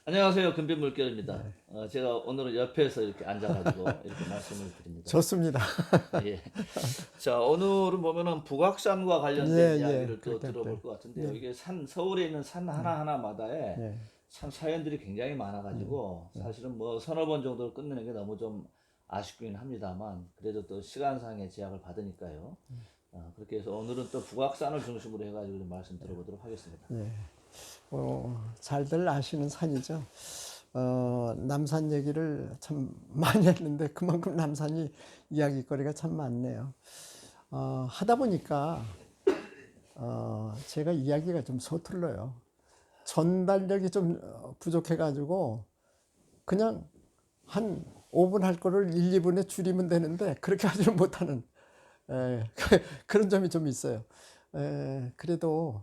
안녕하세요. 금빛물결입니다. 네. 제가 오늘은 옆에서 이렇게 앉아가지고 이렇게 말씀을 드립니다. 좋습니다. 예. 자, 오늘은 보면은 북악산과 관련된 예, 예. 이야기를 또 들어볼 것 같은데요. 예, 이게 서울에 있는 산 하나하나마다에 예, 참 사연들이 굉장히 많아가지고 사실은 뭐 서너 번 정도를 끝내는 게 너무 좀 아쉽긴 합니다만 그래도 또 시간상의 제약을 받으니까요. 그렇게 해서 오늘은 또 북악산을 중심으로 해가지고 좀 말씀 들어보도록 하겠습니다. 예. 잘들 아시는 산이죠. 남산 얘기를 참 많이 했는데 그만큼 남산이 이야기거리가 참 많네요. 하다 보니까 제가 이야기가 좀 서툴러요. 전달력이 좀 부족해가지고 그냥 한 5분 할 거를 1, 2분에 줄이면 되는데 그렇게 하지는 못하는 그런 점이 좀 있어요. 그래도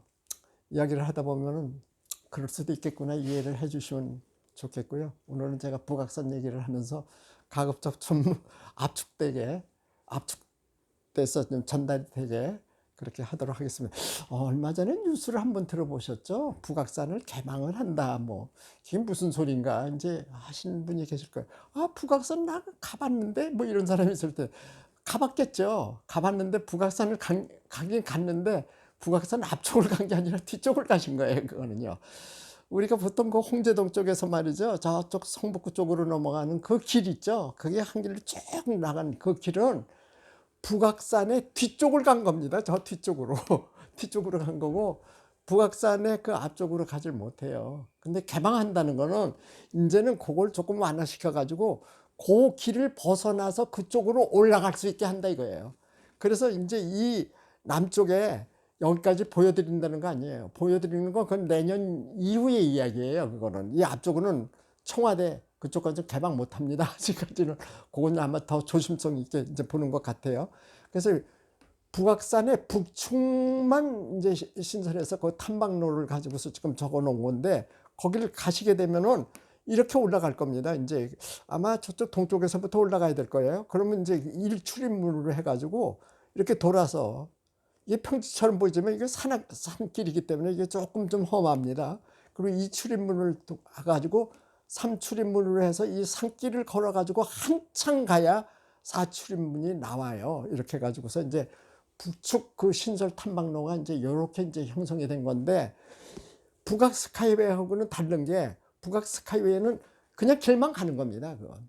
이야기를 하다 보면은 그럴 수도 있겠구나 이해를 해주시면 좋겠고요. 오늘은 제가 북악산 얘기를 하면서 가급적 좀 압축돼서 좀 전달이 되게 그렇게 하도록 하겠습니다. 얼마 전에 뉴스를 한번 들어보셨죠? 북악산을 개방을 한다. 뭐 이게 무슨 소린가 이제 하시는 분이 계실 거예요. 북악산 나 가봤는데 뭐 이런 사람이 있을 때 가봤겠죠. 가봤는데 북악산을 가긴 갔는데 북악산 앞쪽을 간 게 아니라 뒤쪽을 가신 거예요. 그거는요. 우리가 보통 그 홍제동 쪽에서 말이죠. 저쪽 성북구 쪽으로 넘어가는 그 길 있죠. 그게 한 길로 쭉 나간 그 길은 북악산의 뒤쪽을 간 겁니다. 저 뒤쪽으로. 뒤쪽으로 간 거고 북악산의 그 앞쪽으로 가질 못해요. 근데 개방한다는 거는 이제는 그걸 조금 완화시켜 가지고 그 길을 벗어나서 그쪽으로 올라갈 수 있게 한다 이거예요. 그래서 이제 이 남쪽에 여기까지 보여드린다는 거 아니에요. 보여드리는 건 그건 내년 이후의 이야기예요. 그거는 이 앞쪽은 청와대 그쪽까지 개방 못 합니다. 아직까지는 그건 아마 더 조심성 있게 이제 보는 것 같아요. 그래서 북악산의 북측만 이제 신설해서 그 탐방로를 가지고서 지금 적어 놓은 건데 거기를 가시게 되면은 이렇게 올라갈 겁니다. 이제 아마 저쪽 동쪽에서부터 올라가야 될 거예요. 그러면 이제 1출입문으로 해가지고 이렇게 돌아서 이게 평지처럼 보이지만 이게 산길이기 때문에 이게 조금 좀 험합니다. 그리고 2출입문을 가가지고 3출입문으로 해서 이 산길을 걸어가지고 한참 가야 4출입문이 나와요. 이렇게 해가지고서 이제 북측 그 신설 탐방로가 이제 이렇게 이제 형성이 된 건데 북악 스카이웨이하고는 다른 게 북악 스카이웨이는 그냥 길만 가는 겁니다. 그건.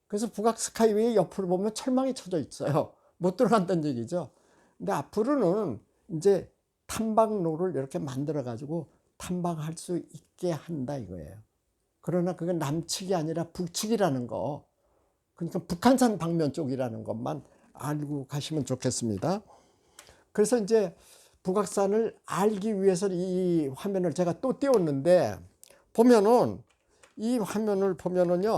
그래서 북악 스카이웨이 옆으로 보면 철망이 쳐져 있어요. 못 들어간다는 얘기죠. 근데 앞으로는 이제 탐방로를 이렇게 만들어 가지고 탐방할 수 있게 한다 이거예요. 그러나 그건 남측이 아니라 북측이라는 거. 그러니까 북한산 방면 쪽이라는 것만 알고 가시면 좋겠습니다. 그래서 이제 북악산을 알기 위해서 이 화면을 제가 또 띄웠는데 보면은 이 화면을 보면은요.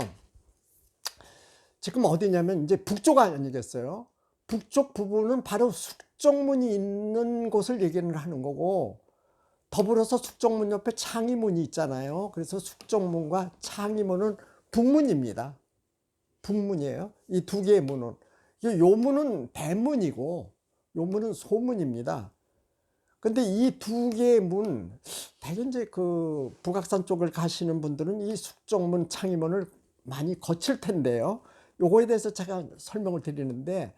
지금 어디냐면 이제 북쪽 아니겠어요? 북쪽 부분은 바로 숙정문이 있는 곳을 얘기를 하는 거고 더불어서 숙정문 옆에 창의문이 있잖아요. 그래서 숙정문과 창의문은 북문입니다. 북문이에요. 이 두 개의 문은. 요 문은 대문이고 요 문은 소문입니다. 근데 이 두 개의 문, 대개 이제 그 북악산 쪽을 가시는 분들은 이 숙정문, 창의문을 많이 거칠 텐데요. 요거에 대해서 제가 설명을 드리는데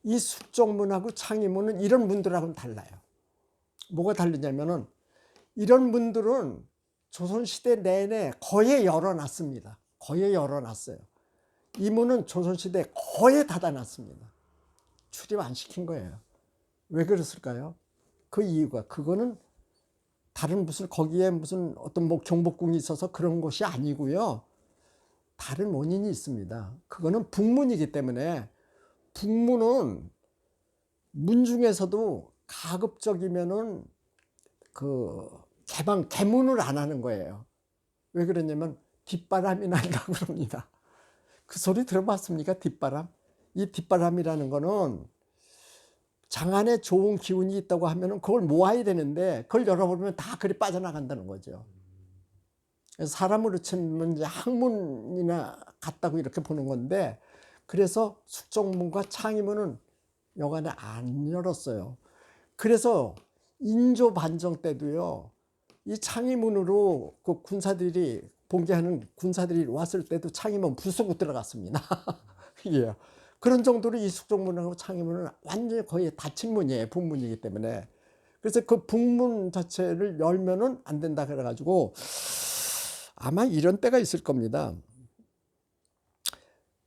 이 숙정문하고 창의문은 이런 문들하고는 달라요. 뭐가 다르냐면은 이런 문들은 조선시대 내내 거의 열어놨습니다. 거의 열어놨어요. 이 문은 조선시대 거의 닫아놨습니다. 출입 안 시킨 거예요. 왜 그랬을까요? 그 이유가 그거는 다른 무슨 거기에 무슨 어떤 뭐 경복궁이 있어서 그런 것이 아니고요. 다른 원인이 있습니다. 그거는 북문이기 때문에 북문은 문 중에서도 가급적이면은 그 개문을 안 하는 거예요. 왜 그러냐면 뒷바람이 난다고 그럽니다. 그 소리 들어봤습니까? 뒷바람. 이 뒷바람이라는 거는 장안에 좋은 기운이 있다고 하면은 그걸 모아야 되는데 그걸 열어버리면 다 그리 빠져나간다는 거죠. 그래서 사람으로 치면 이제 학문이나 같다고 이렇게 보는 건데 그래서 숙정문과 창의문은 여간에 안 열었어요. 그래서 인조 반정 때도요. 이 창의문으로 그 군사들이 봉기하는 군사들이 왔을 때도 창의문 부수고 들어갔습니다. 예. 그런 정도로 이 숙종문하고 창의문은 완전히 거의 닫힌 문이에요. 북문이기 때문에. 그래서 그 북문 자체를 열면은 안 된다 그래가지고 아마 이런 때가 있을 겁니다.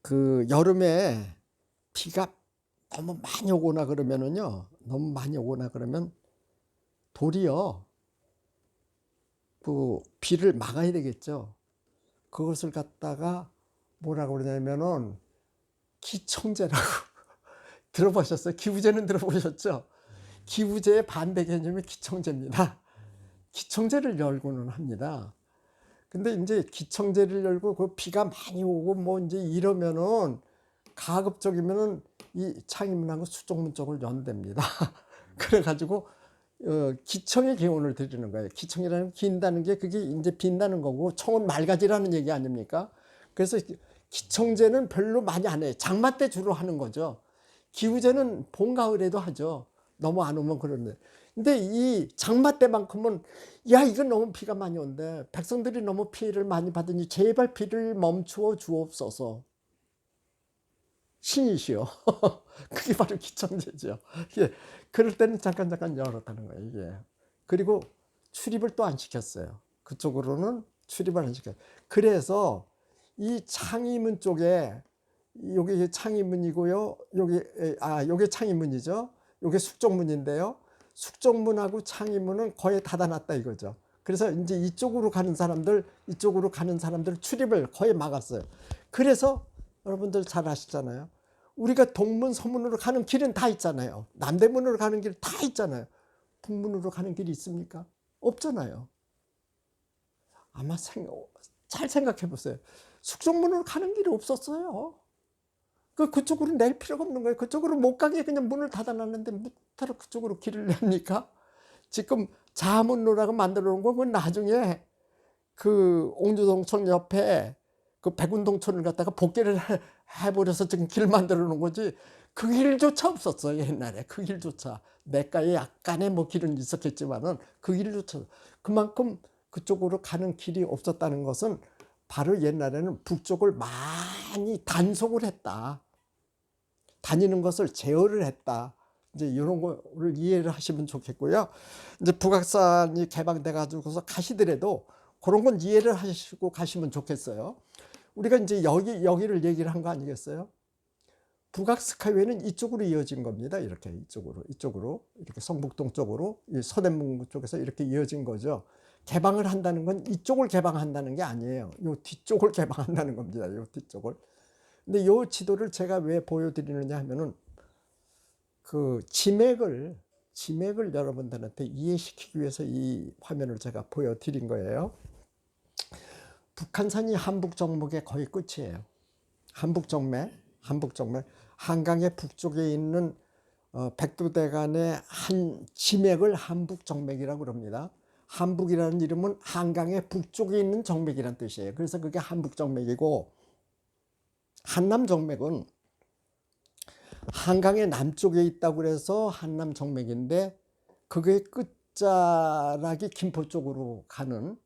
그 여름에 비가 너무 많이 오거나 그러면은요, 너무 많이 오거나 그러면 도리어 그 비를 막아야 되겠죠. 그것을 갖다가 뭐라고 그러냐면은 기청제라고 들어보셨어요? 기우제는 들어보셨죠? 기우제의 반대 개념이 기청제입니다. 기청제를 열고는 합니다. 근데 이제 기청제를 열고 그 비가 많이 오고 뭐 이제 이러면은 가급적이면은 이 창의문하고 수족문 쪽을 연답니다. 그래가지고 기청의 기원을 드리는 거예요. 기청이라는 긴다는 게 그게 이제 빈다는 거고 청은 맑아지라는 얘기 아닙니까? 그래서 기청제는 별로 많이 안 해요. 장마 때 주로 하는 거죠. 기우제는 봄, 가을에도 하죠. 너무 안 오면 그러는데. 근데 이 장마 때만큼은 야 이건 너무 비가 많이 온대. 백성들이 너무 피해를 많이 받으니 제발 비를 멈추어 주옵소서. 신이시여. 그게 바로 기청제죠. 예. 그럴 때는 잠깐 열었다는 거예요. 이게. 그리고 출입을 또 안 시켰어요. 그쪽으로는 출입을 안 시켰어요. 그래서 이 창의문 쪽에 여기 창의문이고요. 여기 창의문이죠. 여기 숙종문인데요. 숙종문하고 창의문은 거의 닫아놨다 이거죠. 그래서 이제 이쪽으로 가는 사람들 출입을 거의 막았어요. 그래서 여러분들 잘 아시잖아요. 우리가 동문, 서문으로 가는 길은 다 있잖아요. 남대문으로 가는 길 다 있잖아요. 북문으로 가는 길이 있습니까? 없잖아요. 아마 잘 생각해 보세요. 숙종문으로 가는 길이 없었어요. 그쪽으로 낼 필요가 없는 거예요. 그쪽으로 못 가게 그냥 문을 닫아놨는데 무타로 그쪽으로 길을 냅니까? 지금 자문로라고 만들어 놓은 건 그건 나중에 그 옹주동촌 옆에 그 백운동촌을 갖다가 복개를 해버려서 지금 길 만들어 놓은 거지 그 길조차 없었어요. 옛날에 그 길조차. 내과에 약간의 뭐 길은 있었겠지만은 그 길조차. 그만큼 그쪽으로 가는 길이 없었다는 것은 바로 옛날에는 북쪽을 많이 단속을 했다. 다니는 것을 제어를 했다. 이제 이런 거를 이해를 하시면 좋겠고요. 이제 북악산이 개방돼 가지고서 가시더라도 그런 건 이해를 하시고 가시면 좋겠어요. 우리가 이제 여기를 얘기를 한 거 아니겠어요? 북악 스카이웨이는 이쪽으로 이어진 겁니다. 이렇게 이쪽으로 이렇게 성북동 쪽으로 이 서대문 쪽에서 이렇게 이어진 거죠. 개방을 한다는 건 이쪽을 개방한다는 게 아니에요. 요 뒤쪽을 개방한다는 겁니다. 요 뒤쪽을. 근데 요 지도를 제가 왜 보여드리느냐 하면은 그 지맥을 여러분들한테 이해시키기 위해서 이 화면을 제가 보여드린 거예요. 북한산이 한북정맥의 거의 끝이에요. 한북정맥. 한강의 북쪽에 있는 백두대간의 한 지맥을 한북정맥이라고 그럽니다. 한북이라는 이름은 한강의 북쪽에 있는 정맥이라는 뜻이에요. 그래서 그게 한북정맥이고, 한남정맥은 한강의 남쪽에 있다고 그래서 한남정맥인데 그게 끝자락이 김포 쪽으로 가는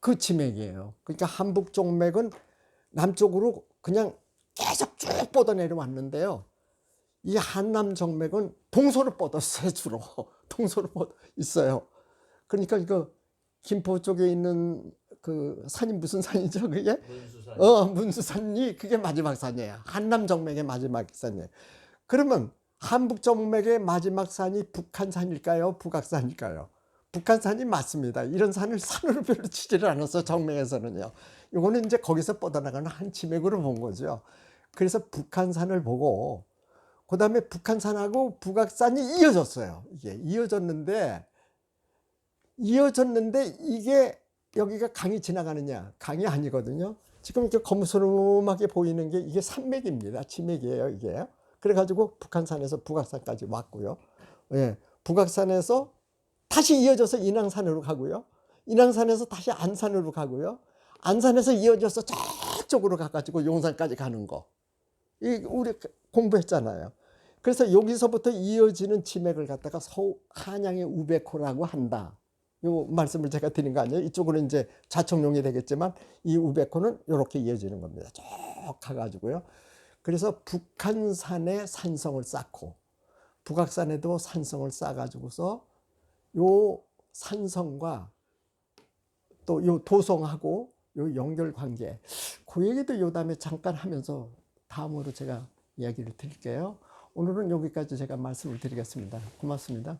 그 지맥이에요. 그러니까 한북정맥은 남쪽으로 그냥 계속 쭉 뻗어 내려왔는데요. 이 한남정맥은 동서로 뻗었어요. 주로 동서로 뻗어 있어요. 그러니까 이거 김포 쪽에 있는 그 산이 무슨 산이죠? 그게 문수산이 그게 마지막 산이에요. 한남정맥의 마지막 산이에요. 그러면 한북정맥의 마지막 산이 북한산일까요? 북악산일까요? 북한산이 맞습니다. 이런 산을 산으로 별로 치지를 않았어요. 정맥에서는요. 이거는 이제 거기서 뻗어나가는 한 지맥으로 본 거죠. 그래서 북한산을 보고 그 다음에 북한산하고 북악산이 이어졌어요. 이게 이어졌는데 이게 여기가 강이 지나가느냐? 강이 아니거든요. 지금 이렇게 검수름하게 보이는 게 이게 산맥입니다. 지맥이에요, 이게. 그래가지고 북한산에서 북악산까지 왔고요. 예, 북악산에서 다시 이어져서 인왕산으로 가고요. 인왕산에서 다시 안산으로 가고요. 안산에서 이어져서 저쪽으로 가가지고 용산까지 가는 거. 우리 공부했잖아요. 그래서 여기서부터 이어지는 지맥을 갖다가 한양의 우백호라고 한다. 요 말씀을 제가 드린 거 아니에요? 이쪽으로 이제 자청룡이 되겠지만 이 우베코는 이렇게 이어지는 겁니다. 쭉 가가지고요. 그래서 북한산에 산성을 쌓고 북악산에도 산성을 쌓아가지고서 요 산성과 또 요 도성하고 요 연결 관계, 그 얘기도 요 다음에 잠깐 하면서 다음으로 제가 이야기를 드릴게요. 오늘은 여기까지 제가 말씀을 드리겠습니다. 고맙습니다.